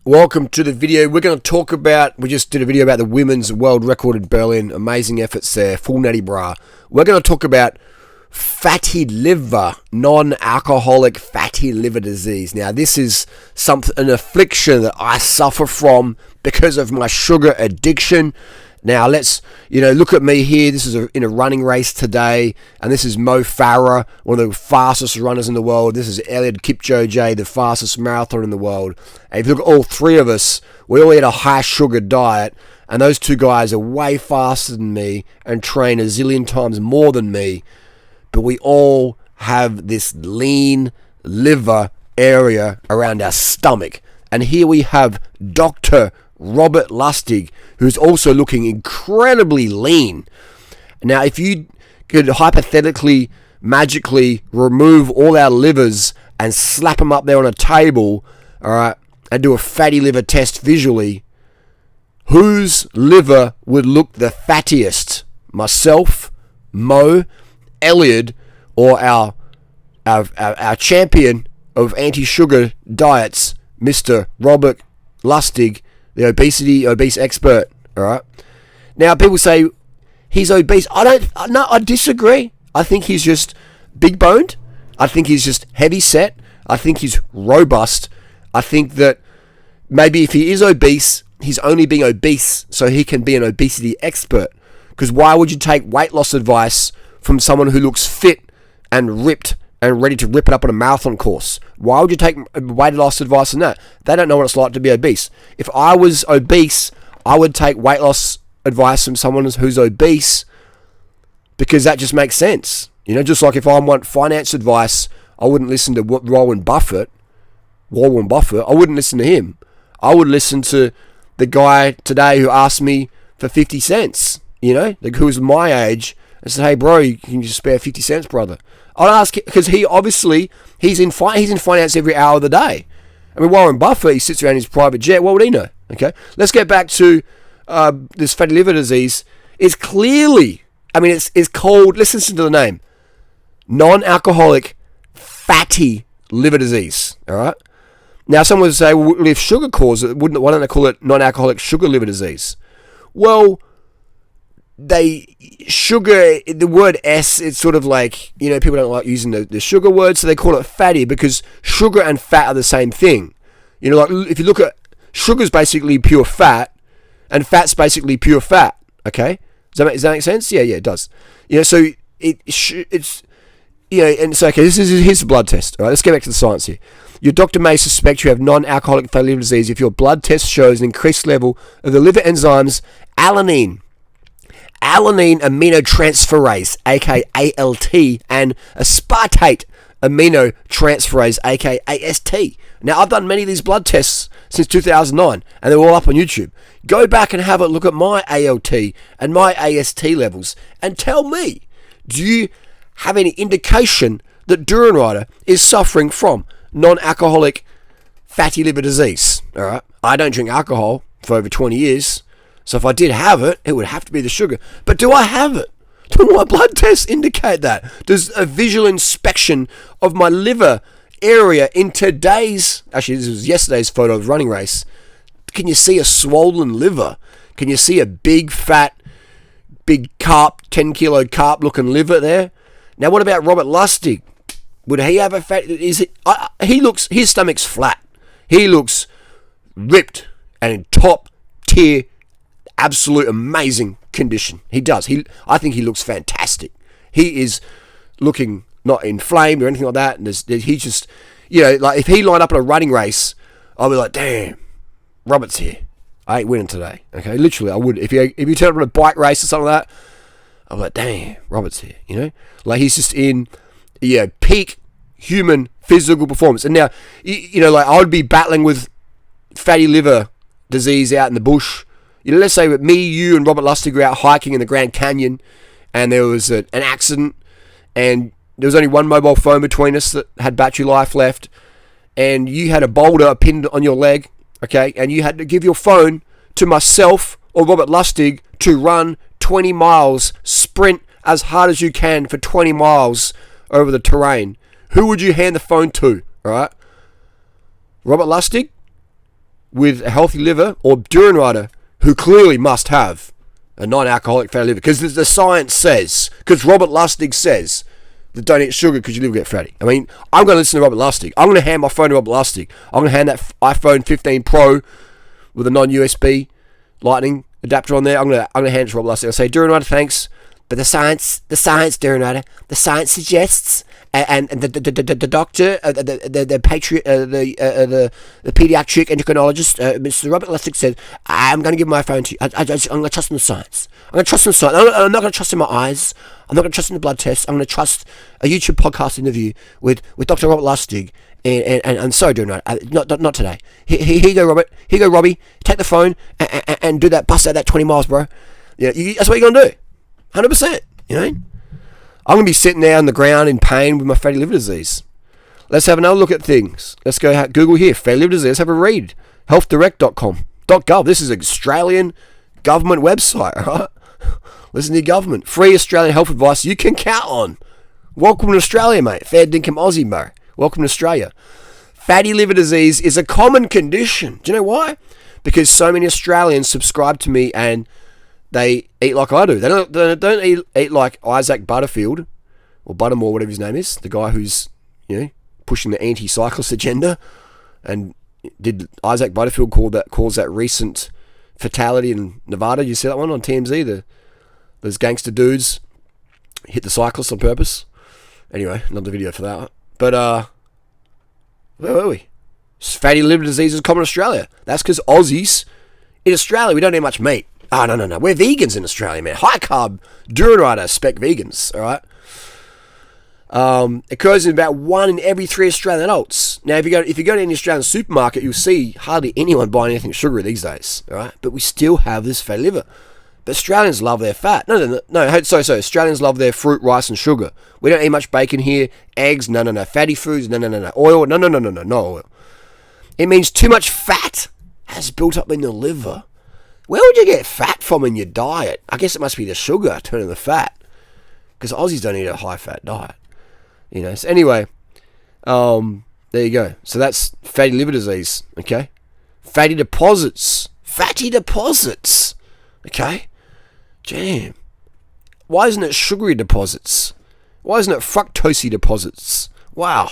Welcome to the video. We're going to talk about, we just did a video about the women's world record in Berlin. Amazing efforts there, full natty bra. We're going to talk about fatty liver, non-alcoholic fatty liver disease. Now, this is an affliction that I suffer from because of my sugar addiction. Now, let's, look at me here. This is in a running race today, and this is Mo Farah, one of the fastest runners in the world. This is Eliud Kipchoge, the fastest marathon in the world. And if you look at all three of us, we all eat a high sugar diet, and those two guys are way faster than me and train a zillion times more than me, but we all have this lean liver area around our stomach. And here we have Dr. Robert Lustig, who's also looking incredibly lean. Now, if you could hypothetically, magically remove all our livers and slap them up there on a table, all right, and do a fatty liver test visually, whose liver would look the fattiest? Myself, Mo, Eliud, or our champion of anti-sugar diets, Mr. Robert Lustig, the obese expert, all right? Now, people say he's obese. I disagree. I think he's just big-boned. I think he's just heavy-set. I think he's robust. I think that maybe if he is obese, he's only being obese so he can be an obesity expert. Because why would you take weight loss advice from someone who looks fit and ripped and ready to rip it up on a marathon course? Why would you take weight loss advice on that? They don't know what it's like to be obese. If I was obese, I would take weight loss advice from someone who's obese because that just makes sense. Just like if I want finance advice, I wouldn't listen to Warren Buffett. I wouldn't listen to him. I would listen to the guy today who asked me for 50 cents, who's my age, and said, hey, bro, can you just spare 50 cents, brother? I'd ask, because he's in finance every hour of the day. I mean, Warren Buffett, he sits around in his private jet. What would he know? Okay, let's get back to this fatty liver disease. It's clearly, it's called, let's listen to the name, non-alcoholic fatty liver disease. All right. Now, someone would say, well, if sugar causes it, why don't they call it non-alcoholic sugar liver disease? Well, the word S, it's sort of like, people don't like using the sugar word, so they call it fatty because sugar and fat are the same thing. Like if you look at, sugar's basically pure fat and fat's basically pure fat. Okay, does that make sense? Yeah, it does. So it's and so okay, here's the blood test. All right, let's get back to the science here. Your doctor may suspect you have non-alcoholic fatty liver disease if your blood test shows an increased level of the liver enzymes alanine aminotransferase, aka ALT, and aspartate aminotransferase, aka AST. Now, I've done many of these blood tests since 2009, and they're all up on YouTube. Go back and have a look at my ALT and my AST levels, and tell me, do you have any indication that durianrider is suffering from non-alcoholic fatty liver disease? All right, I don't drink alcohol for over 20 years. So if I did have it, it would have to be the sugar. But do I have it? Do my blood tests indicate that? Does a visual inspection of my liver area in today's, actually this was yesterday's photo of running race, can you see a swollen liver? Can you see a big fat, big carp, 10 kilo carp looking liver there? Now what about Robert Lustig? Would he have a fat, his stomach's flat. He looks ripped and in top tier, absolute amazing condition. He does. I think he looks fantastic. He is looking not inflamed or anything like that. And he's just, like if he lined up in a running race, I'd be like, damn, Robert's here. I ain't winning today. Okay, literally, I would. If you turn up in a bike race or something like that, I'm like, damn, Robert's here. Like he's just in, peak human physical performance. And now, like I would be battling with fatty liver disease out in the bush. Let's say that me, you, and Robert Lustig were out hiking in the Grand Canyon, and there was an accident, and there was only one mobile phone between us that had battery life left, and you had a boulder pinned on your leg, okay, and you had to give your phone to myself or Robert Lustig to run 20 miles, sprint as hard as you can for 20 miles over the terrain. Who would you hand the phone to, all right? Robert Lustig? with a healthy liver or durianrider who clearly must have a non-alcoholic fatty liver, because the science says, because Robert Lustig says that don't eat sugar because your liver get fatty. I mean, I'm going to listen to Robert Lustig. I'm going to hand my phone to Robert Lustig. I'm going to hand that iPhone 15 Pro with a non-USB lightning adapter on there. I'm going to hand it to Robert Lustig. I'll say, durianrider, thanks, but the science, durianrider, the science suggests, and the doctor, the pediatric endocrinologist, Mr. Robert Lustig said, I'm going to give my phone to you. I'm going to trust in the science. I'm going to trust in the science. I'm not going to trust in my eyes. I'm not going to trust in the blood tests. I'm going to trust a YouTube podcast interview with Dr. Robert Lustig. And so durianrider. Not today. Here you go, Robert. Here you go, Robbie. Take the phone and do that. Bust out that 20 miles, bro. Yeah, that's what you're going to do. 100%. You know? I'm going to be sitting there on the ground in pain with my fatty liver disease. Let's have another look at things. Let's go Google here, fatty liver disease. Let's have a read. healthdirect.com.gov. This is an Australian government website, all right? Listen to your government. Free Australian health advice you can count on. Welcome to Australia, mate. Fair dinkum Aussie, bro. Welcome to Australia. Fatty liver disease is a common condition. Do you know why? Because so many Australians subscribe to me and they eat like I do. They don't eat like Isaac Butterfield or Buttermore, whatever his name is, the guy who's, pushing the anti-cyclist agenda. And did Isaac Butterfield cause that recent fatality in Nevada? You see that one on TMZ? Those gangster dudes hit the cyclists on purpose. Anyway, another video for that. But where were we? Fatty liver disease is common in Australia. That's because Aussies in Australia, we don't eat much meat. Oh, no. We're vegans in Australia, man. High carb, durianrider, spec vegans, all right? It occurs in about 1 in every 3 Australian adults. Now, if you go to any Australian supermarket, you'll see hardly anyone buying anything sugary these days, all right? But we still have this fatty liver. But Australians love their fat. No. So Australians love their fruit, rice, and sugar. We don't eat much bacon here. Eggs, no. Fatty foods, no. Oil, no oil. It means too much fat has built up in the liver. Where would you get fat from in your diet? I guess it must be the sugar turning the fat, because Aussies don't eat a high-fat diet. So anyway, there you go. So that's fatty liver disease, okay? Fatty deposits. Okay? Damn. Why isn't it sugary deposits? Why isn't it fructosey deposits? Wow.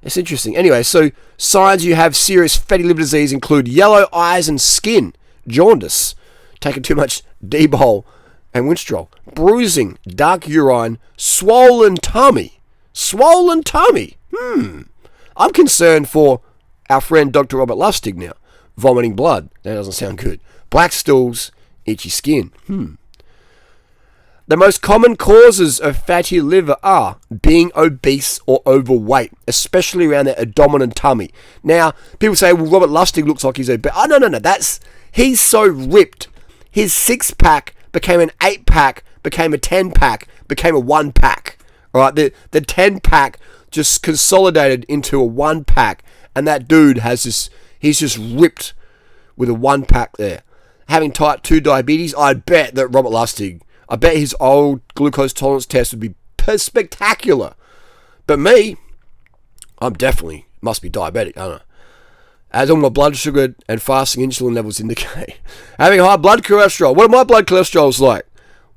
It's interesting. Anyway, so signs you have serious fatty liver disease include yellow eyes and skin, jaundice, taking too much D-bol and Winstrol, bruising, dark urine, swollen tummy. I'm concerned for our friend Dr. Robert Lustig now. Vomiting blood. That doesn't sound good. Black stools, itchy skin. The most common causes of fatty liver are being obese or overweight, especially around the abdomen and tummy. Now, people say, well, Robert Lustig looks like he's obese. Oh, no. He's so ripped. His 6-pack became an 8-pack, became a 10-pack, became a 1-pack. All right, the 10-pack just consolidated into a 1-pack, and that dude he's just ripped with a 1-pack there. Having type 2 diabetes, I bet that Robert Lustig, his old glucose tolerance test would be spectacular. But me, I'm definitely must be diabetic, I don't know. As all my blood sugar and fasting insulin levels indicate. Having high blood cholesterol. What are my blood cholesterols like?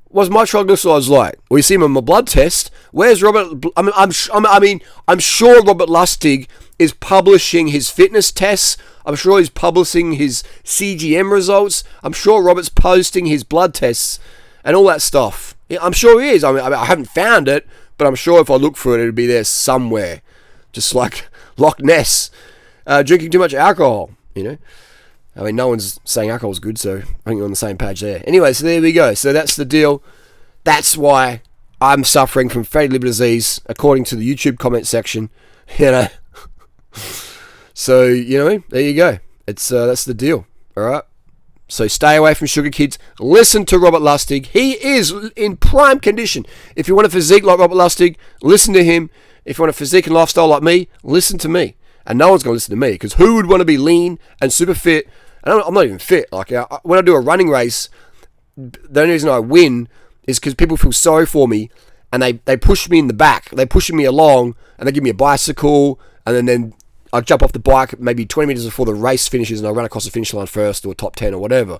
What's my triglycerides like? Well, you see him on my blood test. Where's Robert? I'm sure Robert Lustig is publishing his fitness tests. I'm sure he's publishing his CGM results. I'm sure Robert's posting his blood tests and all that stuff. Yeah, I'm sure he is. I haven't found it, but I'm sure if I look for it, it'll be there somewhere. Just like Loch Ness. Drinking too much alcohol, I mean, no one's saying alcohol's good, so I think we're on the same page there. Anyway, so there we go. So that's the deal. That's why I'm suffering from fatty liver disease, according to the YouTube comment section. So, there you go. It's that's the deal. All right. So stay away from sugar, kids. Listen to Robert Lustig. He is in prime condition. If you want a physique like Robert Lustig, listen to him. If you want a physique and lifestyle like me, listen to me. And no one's going to listen to me, because who would want to be lean and super fit? And I'm not even fit. Like, when I do a running race, the only reason I win is because people feel sorry for me, and they push me in the back. They're pushing me along, and they give me a bicycle, and then I jump off the bike maybe 20 minutes before the race finishes, and I run across the finish line first, or top 10 or whatever,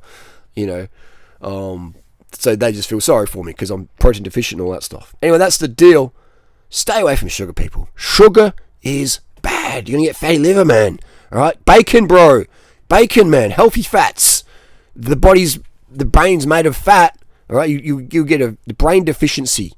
so they just feel sorry for me because I'm protein deficient and all that stuff. Anyway, that's the deal. Stay away from sugar, people. Sugar is bad. You're gonna get fatty liver, man. All right, bacon, bro. Bacon, man. Healthy fats. The brain's made of fat. All right, you get a brain deficiency.